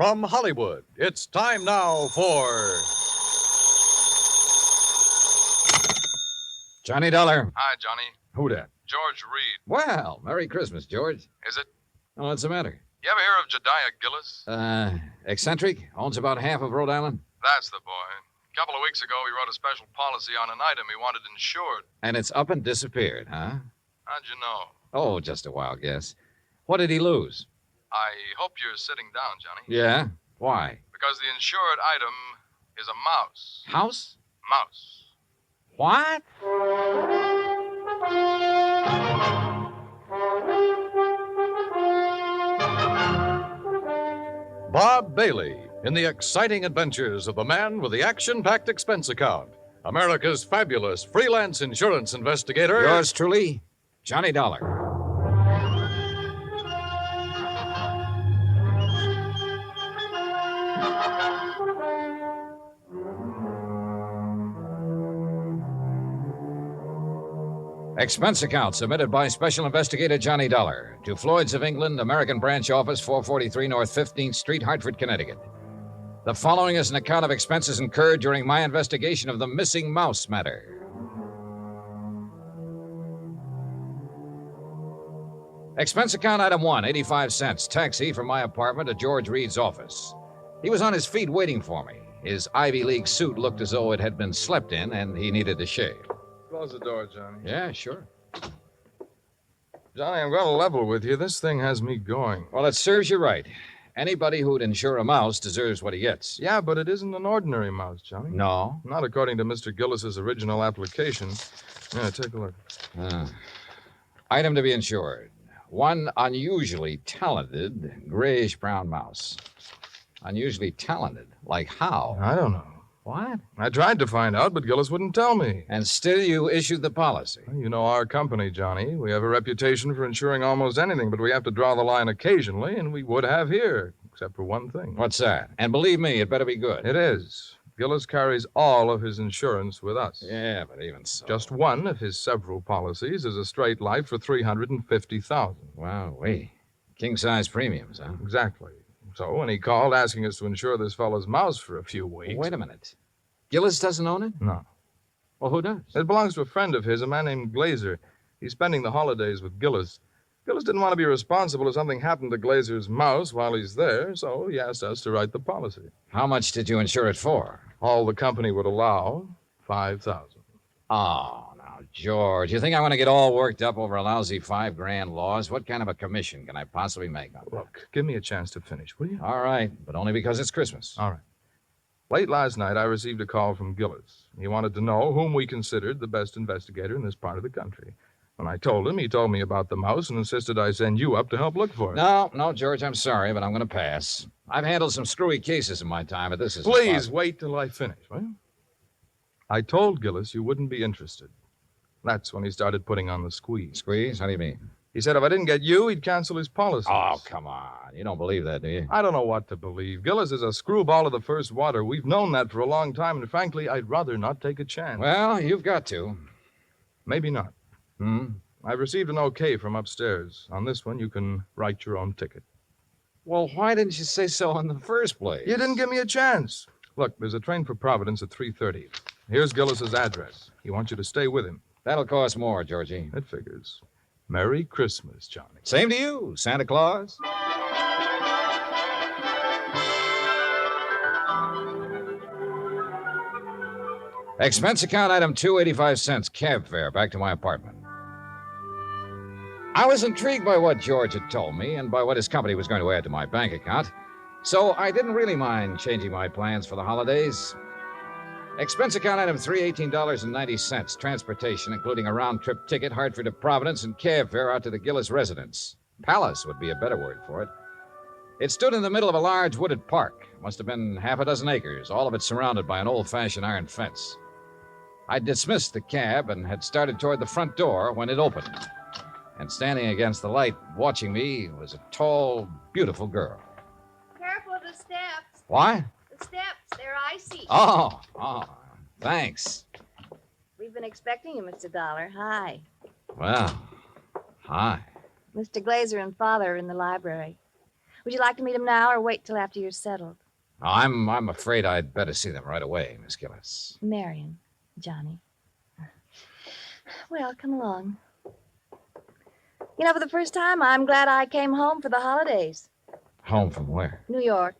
From Hollywood, it's time now for... Johnny Dollar. Hi, Johnny. Who dat? George Reed. Well, Merry Christmas, George. Is it? Oh, what's the matter? You ever hear of Jediah Gillis? Eccentric? Owns about half of Rhode Island? That's the boy. A couple of weeks ago, he wrote a special policy on an item he wanted insured. And it's up and disappeared, huh? How'd you know? Oh, just a wild guess. What did he lose? I hope you're sitting down, Johnny. Yeah? Why? Because the insured item is a mouse. House? Mouse. What? Bob Bailey in the exciting adventures of the man with the action-packed expense account. America's fabulous freelance insurance investigator. Yours truly, Johnny Dollar. Expense account submitted by Special Investigator Johnny Dollar to Floyd's of England, American Branch Office, 443 North 15th Street, Hartford, Connecticut. The following is an account of expenses incurred during my investigation of the missing mouse matter. Expense account item 1, 85 cents. Taxi from my apartment to George Reed's office. He was on his feet waiting for me. His Ivy League suit looked as though it had been slept in, and he needed a shave. Close the door, Johnny. Yeah, sure. Johnny, I'm going to level with you. This thing has me going. Well, it serves you right. Anybody who'd insure a mouse deserves what he gets. Yeah, but it isn't an ordinary mouse, Johnny. No? Not according to Mr. Gillis's original application. Yeah, take a look. Item to be insured. One unusually talented grayish-brown mouse. Unusually talented? Like how? I don't know. What? I tried to find out, but Gillis wouldn't tell me. And still you issued the policy. You know our company, Johnny. We have a reputation for insuring almost anything, but we have to draw the line occasionally, and we would have here, except for one thing. What's that? And believe me, it better be good. It is. Gillis carries all of his insurance with us. Yeah, but even so. Just one of his several policies is a straight life for $350,000. Wow, king-size premiums, huh? Exactly. So when he called asking us to insure this fellow's mouse for a few weeks... Wait a minute. Gillis doesn't own it? No. Well, who does? It belongs to a friend of his, a man named Glazer. He's spending the holidays with Gillis. Gillis didn't want to be responsible if something happened to Glazer's mouse while he's there, so he asked us to write the policy. How much did you insure it for? All the company would allow, $5,000. Oh, now, George, you think I want to get all worked up over a lousy $5,000 loss? What kind of a commission can I possibly make on that? Look, give me a chance to finish, will you? All right, but only because it's Christmas. All right. Late last night, I received a call from Gillis. He wanted to know whom we considered the best investigator in this part of the country. When I told him, he told me about the mouse and insisted I send you up to help look for it. No, George, I'm sorry, but I'm going to pass. I've handled some screwy cases in my time, but this is... Please wait till I finish, will you? I told Gillis you wouldn't be interested. That's when he started putting on the squeeze. Squeeze? How do you mean? He said if I didn't get you, he'd cancel his policy. Oh, come on. You don't believe that, do you? I don't know what to believe. Gillis is a screwball of the first water. We've known that for a long time, and frankly, I'd rather not take a chance. Well, you've got to. Maybe not. I've received an okay from upstairs. On this one, you can write your own ticket. Well, why didn't you say so in the first place? You didn't give me a chance. Look, there's a train for Providence at 3:30. Here's Gillis's address. He wants you to stay with him. That'll cost more, Georgie. It figures. Merry Christmas, Johnny. Same to you, Santa Claus. Expense account item 2, 85 cents. Cab fare back to my apartment. I was intrigued by what George had told me and by what his company was going to add to my bank account, so I didn't really mind changing my plans for the holidays. Expense account item 3, $18.90. Transportation, including a round-trip ticket, Hartford to Providence, and cab fare out to the Gillis residence. Palace would be a better word for it. It stood in the middle of a large wooded park. Must have been half a dozen acres, all of it surrounded by an old-fashioned iron fence. I dismissed the cab and had started toward the front door when it opened. And standing against the light, watching me, was a tall, beautiful girl. Careful of the steps. What? The steps, they're icy. Oh, thanks. We've been expecting you, Mr. Dollar. Hi. Well, hi. Mr. Glazer and Father are in the library. Would you like to meet him now or wait till after you're settled? I'm afraid I'd better see them right away, Miss Gillis. Marion, Johnny. Well, come along. You know, for the first time, I'm glad I came home for the holidays. Home from where? New York.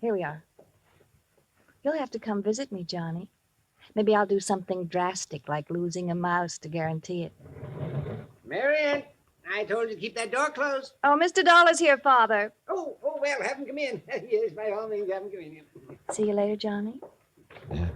Here we are. You'll have to come visit me, Johnny. Maybe I'll do something drastic, like losing a mouse to guarantee it. Marion, I told you to keep that door closed. Oh, Mr. Dollar's here, Father. Oh, well, have him come in. Yes, by all means, have him come in. See you later, Johnny. Yeah.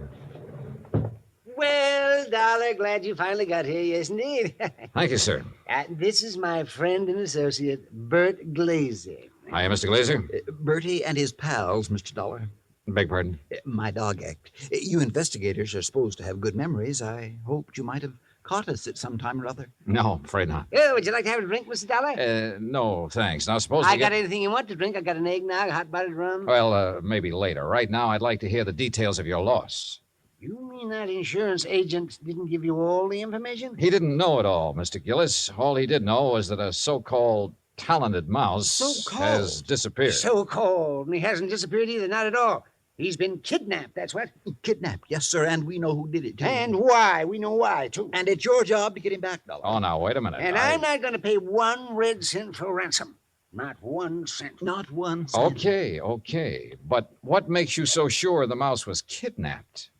Well, Dollar, glad you finally got here. Yes, indeed. Thank you, sir. This is my friend and associate, Bert Glazer. Hiya, Mr. Glazer. Bertie and his pals, Mr. Dollar. Beg pardon? My dog act. You investigators are supposed to have good memories. I hoped you might have caught us at some time or other. No, afraid not. Oh, would you like to have a drink, Mr. Dollar? No, thanks. Now, suppose I got anything you want to drink. I got an eggnog, hot buttered rum. Well, maybe later. Right now, I'd like to hear the details of your loss. You mean that insurance agent didn't give you all the information? He didn't know it all, Mr. Gillis. All he did know was that a so-called talented mouse So-called? has disappeared. So-called. And he hasn't disappeared either, not at all. He's been kidnapped, that's what. Kidnapped, yes, sir, and we know who did it, too. And why? We know why, too. And it's your job to get him back, Dollar. Oh, now, wait a minute. And I'm not going to pay 1 red cent for ransom. Not 1 cent. Not 1 cent. Okay. But what makes you so sure the mouse was kidnapped?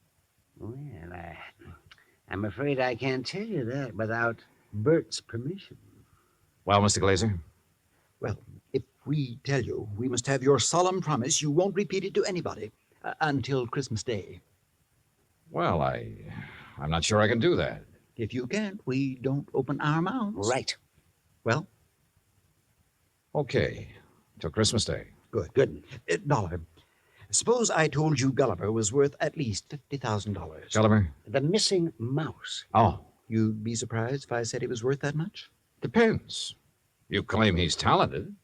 Well, I'm afraid I can't tell you that without Bert's permission. Well, Mr. Glazer? Well, if we tell you, we must have your solemn promise you won't repeat it to anybody until Christmas Day. Well, I'm not sure I can do that. If you can't, we don't open our mouths. Right. Well, Okay, till Christmas Day. good. Dollar, suppose I told you Gulliver was worth at least $50,000. Gulliver? The missing mouse. Oh, You'd be surprised if I said he was worth that much? depends. You claim he's talented.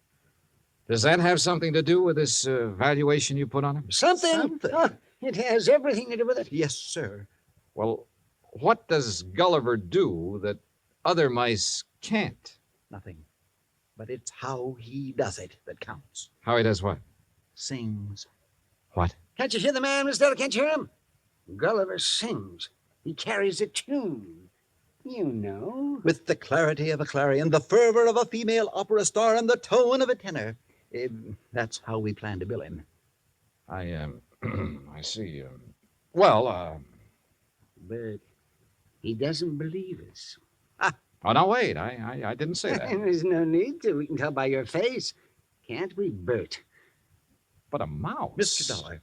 Does that have something to do with this valuation you put on him? Something. Oh, it has everything to do with it. Yes, sir. Well, what does Gulliver do that other mice can't? Nothing. But it's how he does it that counts. How he does what? Sings. What? Can't you hear the man, Miss Della? Can't you hear him? Gulliver sings. He carries a tune. You know. With the clarity of a clarion, the fervor of a female opera star, and the tone of a tenor. That's how we plan to bill him. I see. But he doesn't believe us. Oh, no, wait. I didn't say that. There's no need to. We can tell by your face. Can't we, Bert? But a mouse. Mr. Dollar,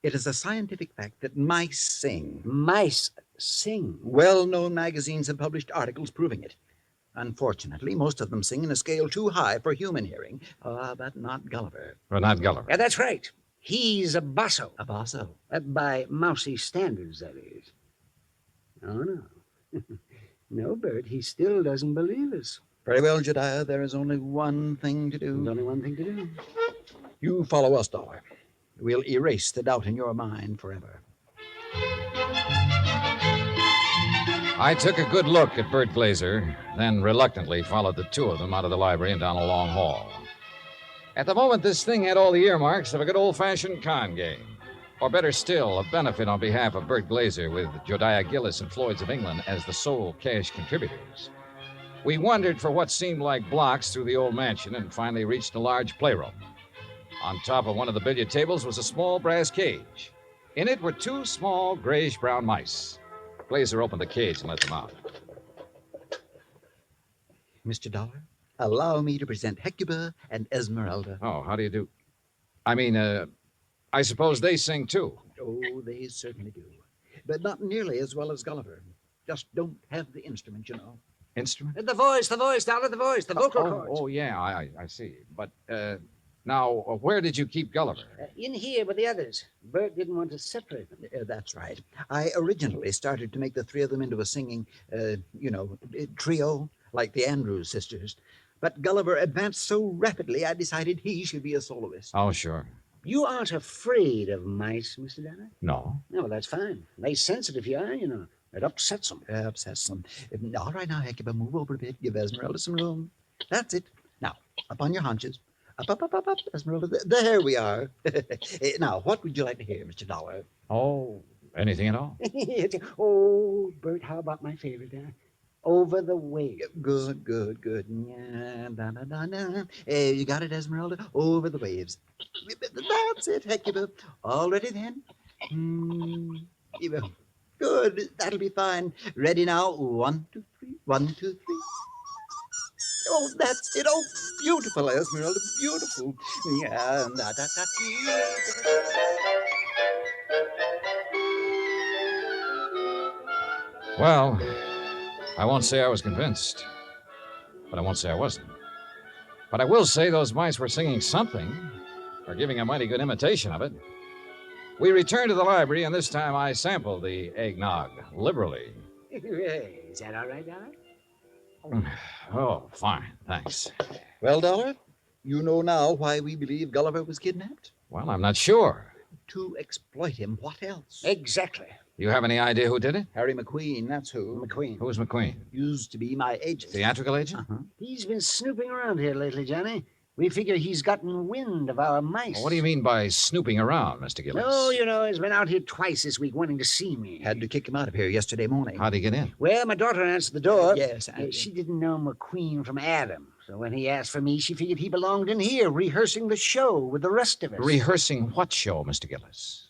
it is a scientific fact that mice sing. Mice sing. Well-known magazines have published articles proving it. Unfortunately, most of them sing in a scale too high for human hearing. But not Gulliver. Well, not Gulliver. Yeah, that's right. He's a basso. A basso. By mousy standards, that is. Oh, no. No, Bert, he still doesn't believe us. Very well, Jedediah, there is only one thing to There's do. only one thing to do. You follow us, Dollar. We'll erase the doubt in your mind forever. I took a good look at Bert Glazer, then reluctantly followed the two of them out of the library and down a long hall. At the moment, this thing had all the earmarks of a good old-fashioned con game. Or better still, a benefit on behalf of Bert Glazer with Josiah Gillis and Floyd's of England as the sole cash contributors. We wandered for what seemed like blocks through the old mansion and finally reached a large playroom. On top of one of the billiard tables was a small brass cage. In it were 2 small grayish-brown mice. Glazer opened the cage and let them out. Mr. Dollar, allow me to present Hecuba and Esmeralda. Oh, how do you do? I suppose they sing, too. Oh, they certainly do. But not nearly as well as Gulliver. Just don't have the instrument, you know. Instrument? The voice, Dollar, the voice, the vocal cords. Oh, yeah, I see. But, now, where did you keep Gulliver? In here with the others. Bert didn't want to separate them. That's right. I originally started to make the 3 of them into a singing, trio, like the Andrews sisters. But Gulliver advanced so rapidly, I decided he should be a soloist. Oh, sure. You aren't afraid of mice, Mr. Dollar? No. No, well, that's fine. They sense it if you are, you know. It upsets them. Upsets them. All right, now, Hecuba, move over a bit. Give Esmeralda some room. That's it. Now, up on your haunches. Up, Esmeralda. There we are. Now, what would you like to hear, Mr. Dollar? Oh, anything at all? Oh, Bert, how about my favorite, huh? Over the Waves. Good. Yeah, you got it, Esmeralda? Over the waves. That's it, Hecuba. All ready then? Good. That'll be fine. Ready now? 1, 2, 3. 1, 2, 3. Oh, that's it. Oh, beautiful, Esmeralda. Beautiful. Yeah. Well, I won't say I was convinced, but I won't say I wasn't. But I will say those mice were singing something, or giving a mighty good imitation of it. We returned to the library, and this time I sampled the eggnog liberally. Is that all right, Dollar? Oh, fine, thanks. Well, Dollar, you know now why we believe Gulliver was kidnapped? Well, I'm not sure. To exploit him. What else? Exactly. You have any idea who did it? Harry McQueen, that's who. McQueen. Who's McQueen? Used to be my agent. Theatrical agent? Uh-huh. He's been snooping around here lately, Johnny. We figure he's gotten wind of our mice. Well, what do you mean by snooping around, Mr. Gillis? Oh, you know, he's been out here twice this week wanting to see me. Had to kick him out of here yesterday morning. How'd he get in? Well, my daughter answered the door. Yes. She didn't know McQueen from Adam. So when he asked for me, she figured he belonged in here, rehearsing the show with the rest of us. Rehearsing what show, Mr. Gillis?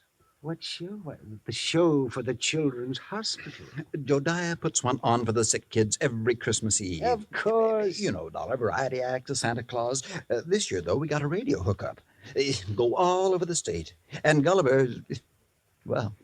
What show? The show for the Children's Hospital. Jodiah puts one on for the sick kids every Christmas Eve. Of course. You know, Dollar, variety act, a Santa Claus. This year, though, we got a radio hookup. Go all over the state. And Gulliver, well,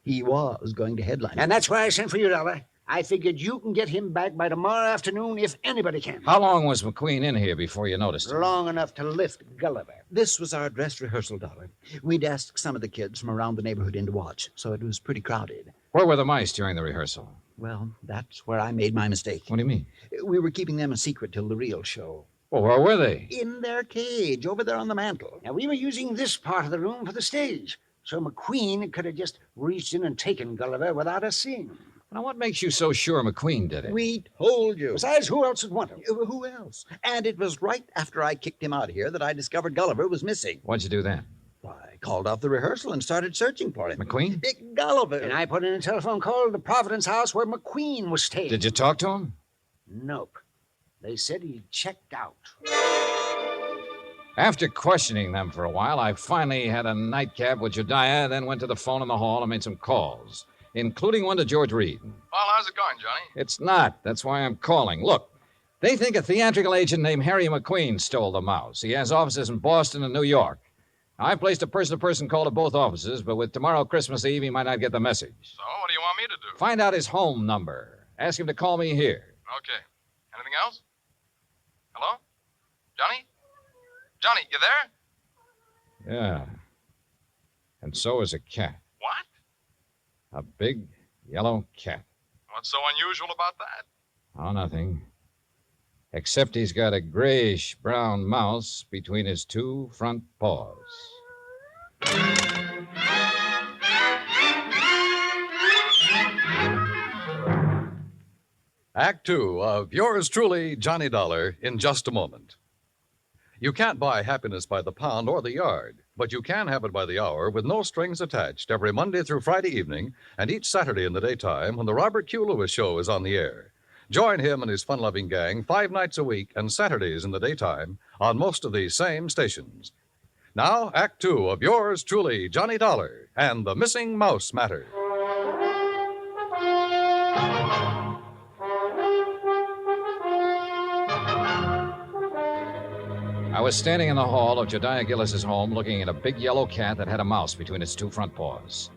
he was going to headline. And that's why I sent for you, Dollar. I figured you can get him back by tomorrow afternoon if anybody can. How long was McQueen in here before you noticed him? Long enough to lift Gulliver. This was our dress rehearsal, Dollar. We'd asked some of the kids from around the neighborhood in to watch, so it was pretty crowded. Where were the mice during the rehearsal? Well, that's where I made my mistake. What do you mean? We were keeping them a secret till the real show. Well, where were they? In their cage, over there on the mantel. Now, we were using this part of the room for the stage, so McQueen could have just reached in and taken Gulliver without us seeing him. Now, what makes you so sure McQueen did it? We told you. Besides, who else would want him? Who else? And it was right after I kicked him out of here that I discovered Gulliver was missing. What'd you do then? I called off the rehearsal and started searching for him. McQueen? Big Gulliver. And I put in a telephone call to the Providence house where McQueen was staying. Did you talk to him? Nope. They said he checked out. After questioning them for a while, I finally had a nightcap with Jediah, then went to the phone in the hall and made some calls, including one to George Reed. Well, how's it going, Johnny? It's not. That's why I'm calling. Look, they think a theatrical agent named Harry McQueen stole the mouse. He has offices in Boston and New York. I placed a person-to-person call to both offices, but with tomorrow Christmas Eve, he might not get the message. So, what do you want me to do? Find out his home number. Ask him to call me here. Okay. Anything else? Hello? Johnny? Johnny, you there? Yeah. And so is a cat. What? A big yellow cat. What's so unusual about that? Oh, nothing. Except he's got a grayish-brown mouse between his two front paws. Act 2 of yours truly, Johnny Dollar, in just a moment. You can't buy happiness by the pound or the yard, but you can have it by the hour with no strings attached every Monday through Friday evening and each Saturday in the daytime when the Robert Q. Lewis Show is on the air. Join him and his fun-loving gang 5 nights a week and Saturdays in the daytime on most of these same stations. Now, Act 2 of yours truly, Johnny Dollar, and the Missing Mouse Matter. I was standing in the hall of Jediah Gillis's home looking at a big yellow cat that had a mouse between its two front paws.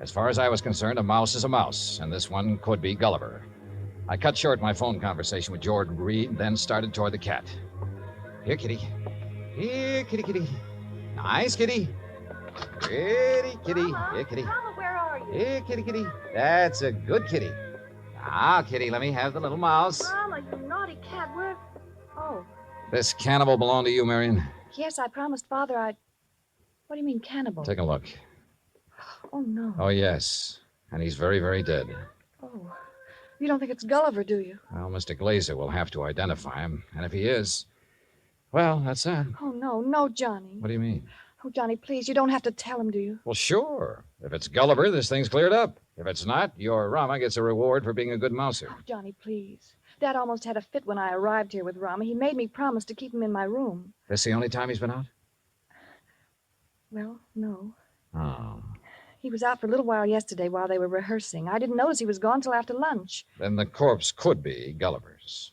As far as I was concerned, a mouse is a mouse, and this one could be Gulliver. I cut short my phone conversation with George Reed, then started toward the cat. Here, kitty. Here, kitty, kitty. Nice, kitty. Pretty kitty. Mama, Here, kitty. Mama, where are you? Here, kitty, kitty. That's a good kitty. Now, kitty, let me have the little mouse. Mama, you naughty cat. Where? Oh, This cannibal belonged to you, Marion? yes, I promised Father I'd... What do you mean, cannibal? Take a look. Oh, no. Oh, yes. And he's very, very dead. Oh, you don't think it's Gulliver, do you? Well, Mr. Glazer will have to identify him. And if he is, Well, that's that. Oh, no, Johnny. What do you mean? Oh, Johnny, please, you don't have to tell him, do you? Well, sure. If it's Gulliver, this thing's cleared up. If it's not, your Rama gets a reward for being a good mouser. Oh, Johnny, please. Dad almost had a fit when I arrived here with Rama. He made me promise to keep him in my room. This the only time he's been out? Well, no. Oh. He was out for a little while yesterday while they were rehearsing. I didn't notice he was gone till after lunch. Then the corpse could be Gulliver's.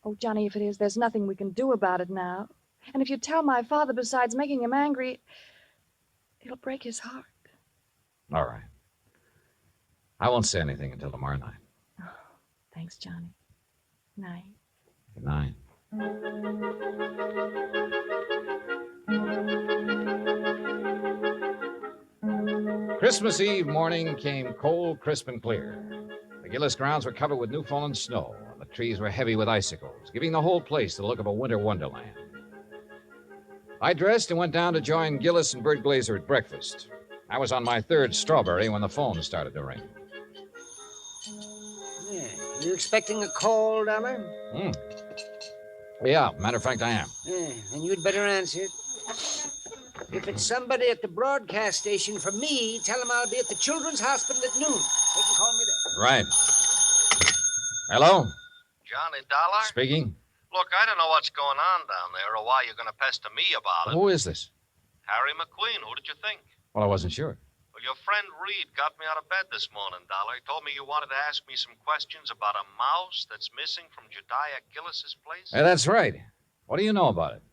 Oh, Johnny, if it is, there's nothing we can do about it now. And if you tell my father, besides making him angry, it'll break his heart. All right. I won't say anything until tomorrow night. Oh, thanks, Johnny. Night. Good night. Christmas Eve morning came cold, crisp, and clear. The Gillis grounds were covered with new fallen snow, and the trees were heavy with icicles, giving the whole place the look of a winter wonderland. I dressed and went down to join Gillis and Bert Glazer at breakfast. I was on my third strawberry when the phone started to ring. Yeah. You expecting a call, Dollar? Yeah, matter of fact, I am. Yeah, and you'd better answer it. If it's somebody at the broadcast station for me, tell them I'll be at the Children's Hospital at noon. They can call me there. Right. Hello? Johnny Dollar? Speaking. Look, I don't know what's going on down there or why you're going to pester me about it. Who is this? Harry McQueen, who did you think? Well, I wasn't sure. Well, your friend Reed got me out of bed this morning, Dollar. He told me you wanted to ask me some questions about a mouse that's missing from Jediah Gillis's place. Hey, that's right. What do you know about it?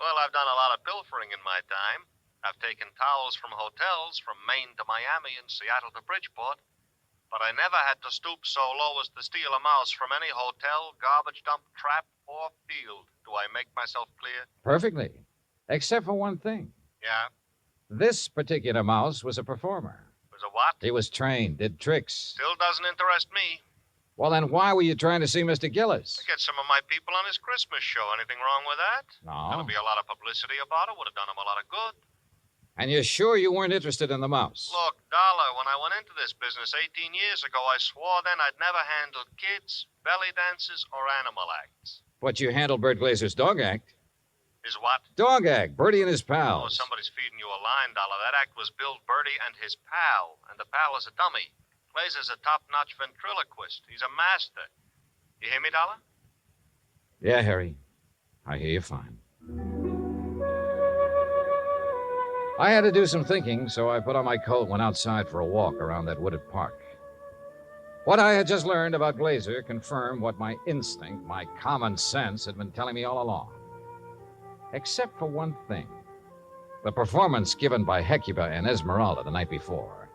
Well, I've done a lot of pilfering in my time. I've taken towels from hotels from Maine to Miami and Seattle to Bridgeport. But I never had to stoop so low as to steal a mouse from any hotel, garbage dump, trap, or field. Do I make myself clear? Perfectly. Except for one thing. Yeah? This particular mouse was a performer. Was a what? He was trained, did tricks. Still doesn't interest me. Well, then why were you trying to see Mr. Gillis? To get some of my people on his Christmas show. Anything wrong with that? No. There'll be a lot of publicity about it. Would have done him a lot of good. And you're sure you weren't interested in the mouse? Look, Dollar, when I went into this business 18 years ago, I swore then I'd never handled kids, belly dances, or animal acts. But you handled Bert Glazer's dog act. Is what? Dog act. Bertie and his Oh, pals. somebody's feeding you a line, Dollar. That act was Bill Bertie and his pal, and the pal is a dummy. Glazer's a top-notch ventriloquist. He's a master. You hear me, Dollar? Yeah, Harry. I hear you fine. I had to do some thinking, so I put on my coat and went outside for a walk around that wooded park. What I had just learned about Glazer confirmed what my instinct, my common sense, had been telling me all along. Except for one thing. The performance given by Hecuba and Esmeralda the night before.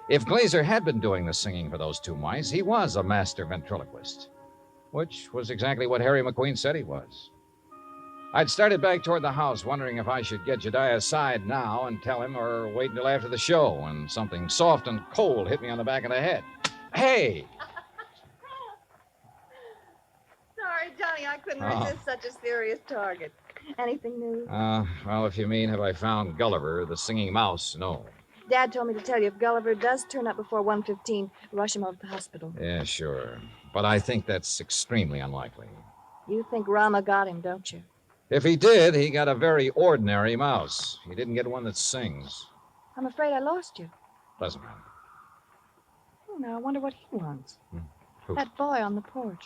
If Glazer had been doing the singing for those two mice, he was a master ventriloquist. Which was exactly what Harry McQueen said he was. I'd started back toward the house, wondering if I should get Jediah aside now and tell him or wait until after the show, when something soft and cold hit me on the back of the head. Hey! Sorry, Johnny, I couldn't Oh. resist such a serious target. Anything new? Well, if you mean have I found Gulliver, the singing mouse, no. Dad told me to tell you if Gulliver does turn up before 1:15, rush him over to the hospital. Yeah, sure. But I think that's extremely unlikely. You think Rama got him, don't you? If he did, he got a very ordinary mouse. He didn't get one that sings. I'm afraid I lost you. Doesn't matter. Oh, now I wonder what he wants. Who? That boy on the porch.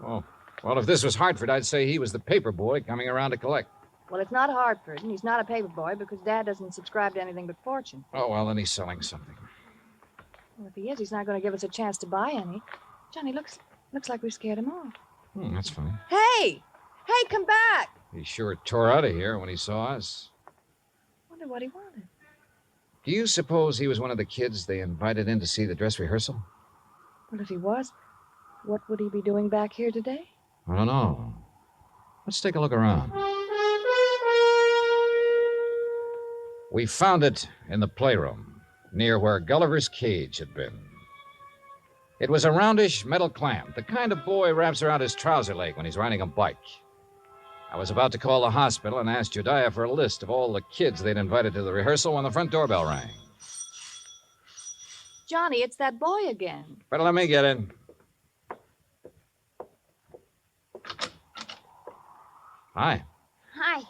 Oh, well, if this was Hartford, I'd say he was the paper boy coming around to collect. Well, it's not Hartford, and he's not a paper boy because Dad doesn't subscribe to anything but Fortune. Oh, well, then he's selling something. Well, if he is, he's not going to give us a chance to buy any. Johnny, looks like we scared him off. That's funny. Hey! Hey, come back! He sure tore out of here when he saw us. Wonder what he wanted. Do you suppose he was one of the kids they invited in to see the dress rehearsal? Well, if he was, what would he be doing back here today? I don't know. Let's take a look around. We found it in the playroom, near where Gulliver's cage had been. It was a roundish metal clamp, the kind a boy wraps around his trouser leg when he's riding a bike. I was about to call the hospital and ask Jediah for a list of all the kids they'd invited to the rehearsal when the front doorbell rang. Johnny, it's that boy again. Better let me get in. Hi. Hi.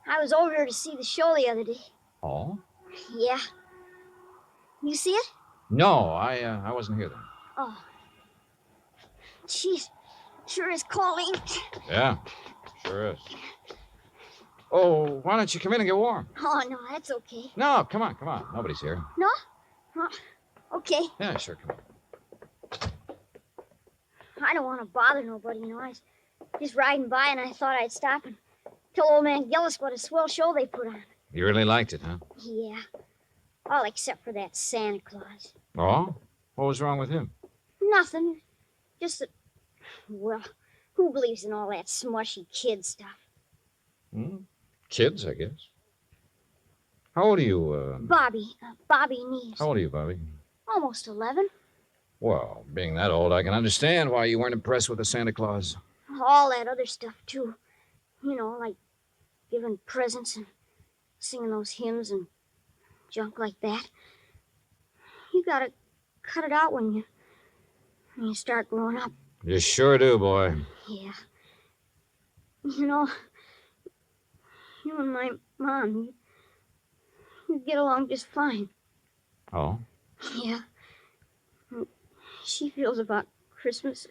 I was over here to see the show the other day. Oh? Yeah. You see it? No, I wasn't here then. Oh. Jeez, sure is cold, ain't it? Yeah, sure is. Oh, why don't you come in and get warm? Oh, no, that's okay. No, come on. Nobody's here. No? Oh, okay. Yeah, sure, come on. I don't want to bother nobody, you know. I was just riding by and I thought I'd stop and tell old man Gillis what a swell show they put on. You really liked it, huh? Yeah. All except for that Santa Claus. Oh? What was wrong with him? Nothing. Just that, well, who believes in all that smushy kid stuff? Kids, I guess. How old are you, Bobby Neves. How old are you, Bobby? Almost 11. Well, being that old, I can understand why you weren't impressed with the Santa Claus. All that other stuff, too. You know, like giving presents and singing those hymns and junk like that. You gotta cut it out when you start growing up. You sure do, boy. Yeah. You know, you and my mom, you get along just fine. Oh? Yeah. She feels about Christmas.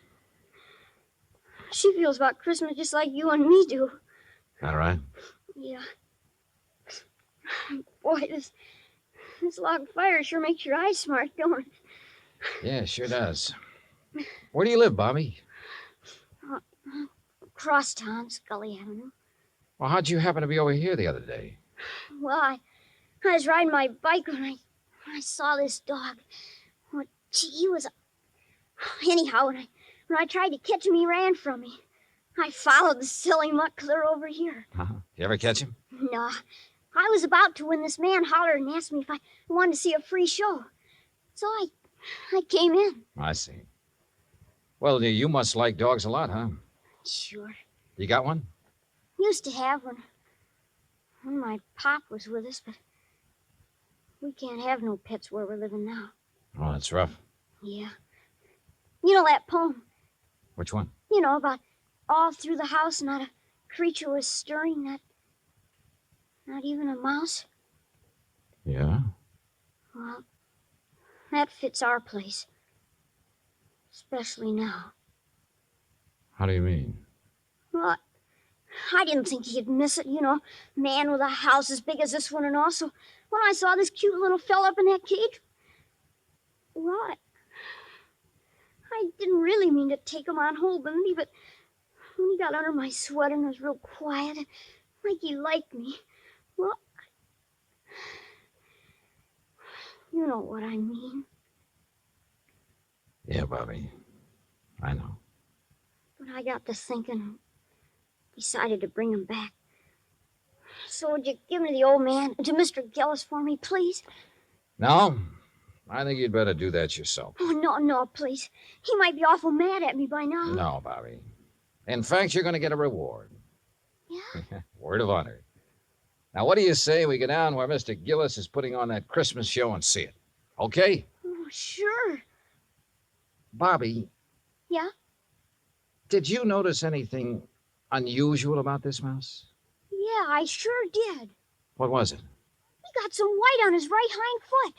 She feels about Christmas just like you and me do. All right. Yeah. Boy, this log fire sure makes your eyes smart, don't it? Yeah, it sure does. Where do you live, Bobby? Crosstown, Scully Avenue. Well, how'd you happen to be over here the other day? Well, I was riding my bike when I saw this dog. Well, gee, he was... Anyhow, when I tried to catch him, he ran from me. I followed the silly mutt clear over here. You ever catch him? No. I was about to when this man hollered and asked me if I wanted to see a free show. So I came in. I see. Well, you must like dogs a lot, huh? Sure. You got one? Used to have one when my pop was with us, but we can't have no pets where we're living now. Oh, that's rough. Yeah. You know that poem? Which one? You know, about all through the house not a creature was stirring, not even a mouse? Yeah? Well, that fits our place. Especially now. How do you mean? Well, I didn't think he'd miss it, you know. Man with a house as big as this one and all. So when I saw this cute little fella up in that cage, well, I didn't really mean to take him on holding me, but when he got under my sweater and was real quiet, like he liked me, well, you know what I mean. Yeah, Bobby. I know. But I got to thinking and decided to bring him back. So would you give him to the old man, to Mr. Gillis for me, please? No, I think you'd better do that yourself. Oh, no, please. He might be awful mad at me by now. No, Bobby. In fact, you're going to get a reward. Yeah? Word of honor. Now, what do you say we go down where Mr. Gillis is putting on that Christmas show and see it? Okay? Oh, sure. Bobby. Yeah? Did you notice anything unusual about this mouse? Yeah, I sure did. What was it? He got some white on his right hind foot.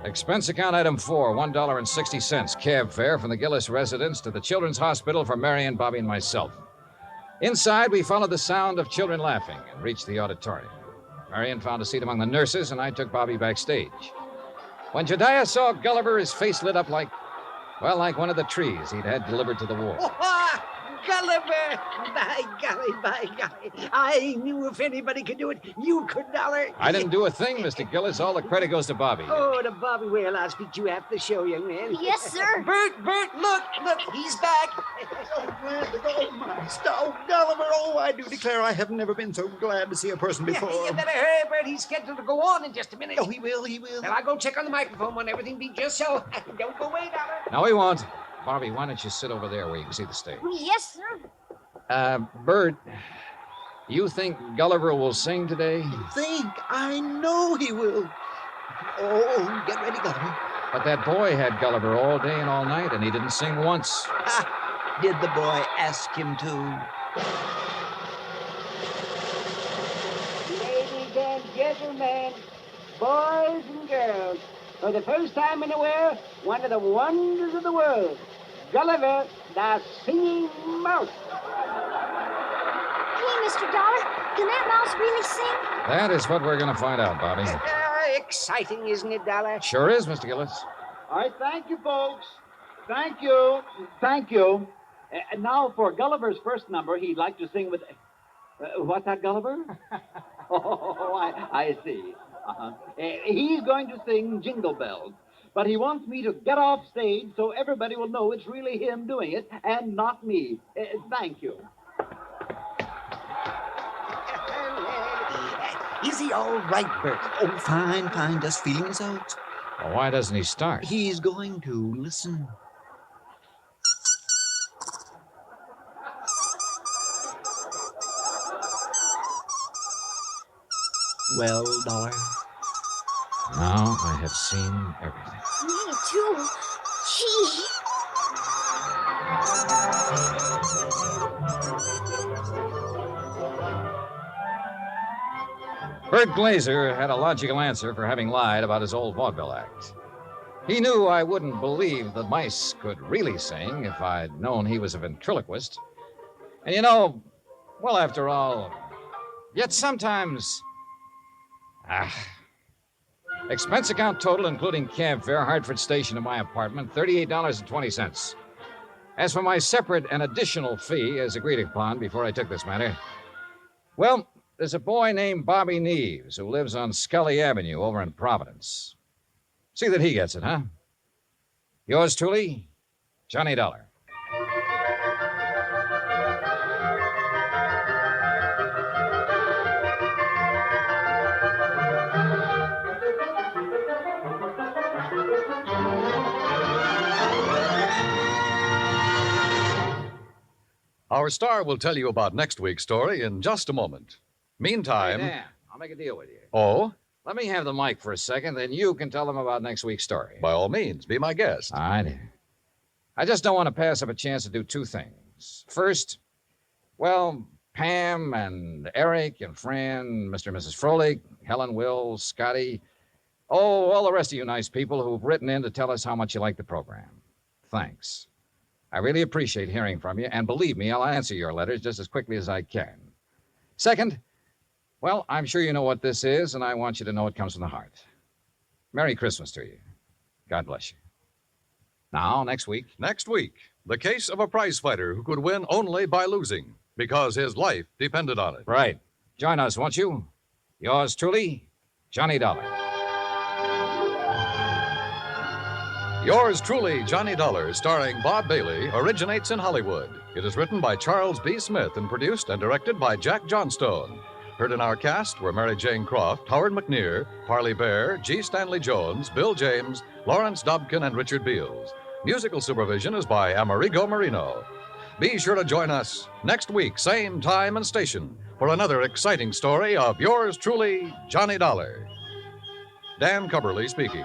Expense account item 4, $1.60. Cab fare from the Gillis residence to the Children's Hospital for Marion, Bobby, and myself. Inside, we followed the sound of children laughing and reached the auditorium. Marion found a seat among the nurses, and I took Bobby backstage. When Jediah saw Gulliver, his face lit up like one of the trees he'd had delivered to the war. Oh, Gulliver! By golly. I knew if anybody could do it, you could, Dollar. I didn't do a thing, Mr. Gillis. All the credit goes to Bobby. Oh, to Bobby. Well, I'll speak to you after the show, young man. Yes, sir. Bert, look, he's back. Oh, glad to go, my stout Gulliver. Oh, I do declare I have never been so glad to see a person before. You better hurry, Bert. He's scheduled to go on in just a minute. Oh, he will. Well, I'll go check on the microphone when everything be just so. Don't go away, Dollar. No, he won't. Bobby, why don't you sit over there where you can see the stage? Yes, sir. Bert, you think Gulliver will sing today? I know he will. Oh, get ready, Gulliver. But that boy had Gulliver all day and all night, and he didn't sing once. Ah, did the boy ask him to? Ladies and gentlemen, boys and girls, for the first time in the world, one of the wonders of the world, Gulliver, the Singing Mouse. Hey, Mr. Dollar, can that mouse really sing? That is what we're going to find out, Bobby. Exciting, isn't it, Dollar? Sure is, Mr. Gillis. All right, thank you, folks. Thank you. Thank you. And now for Gulliver's first number, he'd like to sing with... what's that, Gulliver? I see. Uh-huh. He's going to sing Jingle Bells. But he wants me to get off stage so everybody will know it's really him doing it and not me. Thank you. Is he all right, Bert? Oh, fine, fine. Just feeling his out. Well, why doesn't he start? He's going to. Listen. Well, Dollar. Now I have seen everything. Me too. Gee. Bert Glazer had a logical answer for having lied about his old vaudeville act. He knew I wouldn't believe the mice could really sing if I'd known he was a ventriloquist. And you know, well, after all, yet sometimes... Expense account total, including cab fare, Hartford Station to my apartment, $38.20. As for my separate and additional fee, as agreed upon before I took this matter, well... There's a boy named Bobby Neves who lives on Scully Avenue over in Providence. See that he gets it, huh? Yours truly, Johnny Dollar. Our star will tell you about next week's story in just a moment. Meantime... Hey, Dan, I'll make a deal with you. Oh? Let me have the mic for a second, then you can tell them about next week's story. By all means, be my guest. All right. I just don't want to pass up a chance to do two things. First, well, Pam and Eric and Fran, Mr. and Mrs. Froelich, Helen, Will, Scotty, all the rest of you nice people who've written in to tell us how much you like the program. Thanks. I really appreciate hearing from you, and believe me, I'll answer your letters just as quickly as I can. Second, well, I'm sure you know what this is, and I want you to know it comes from the heart. Merry Christmas to you. God bless you. Now, next week. Next week, the case of a prize fighter who could win only by losing because his life depended on it. Right. Join us, won't you? Yours truly, Johnny Dollar. Yours truly, Johnny Dollar, starring Bob Bailey, originates in Hollywood. It is written by Charles B. Smith and produced and directed by Jack Johnstone. Heard in our cast were Mary Jane Croft, Howard McNear, Parley Bear, G. Stanley Jones, Bill James, Lawrence Dobkin, and Richard Beals. Musical supervision is by Amerigo Marino. Be sure to join us next week, same time and station, for another exciting story of yours truly, Johnny Dollar. Dan Cubberly speaking.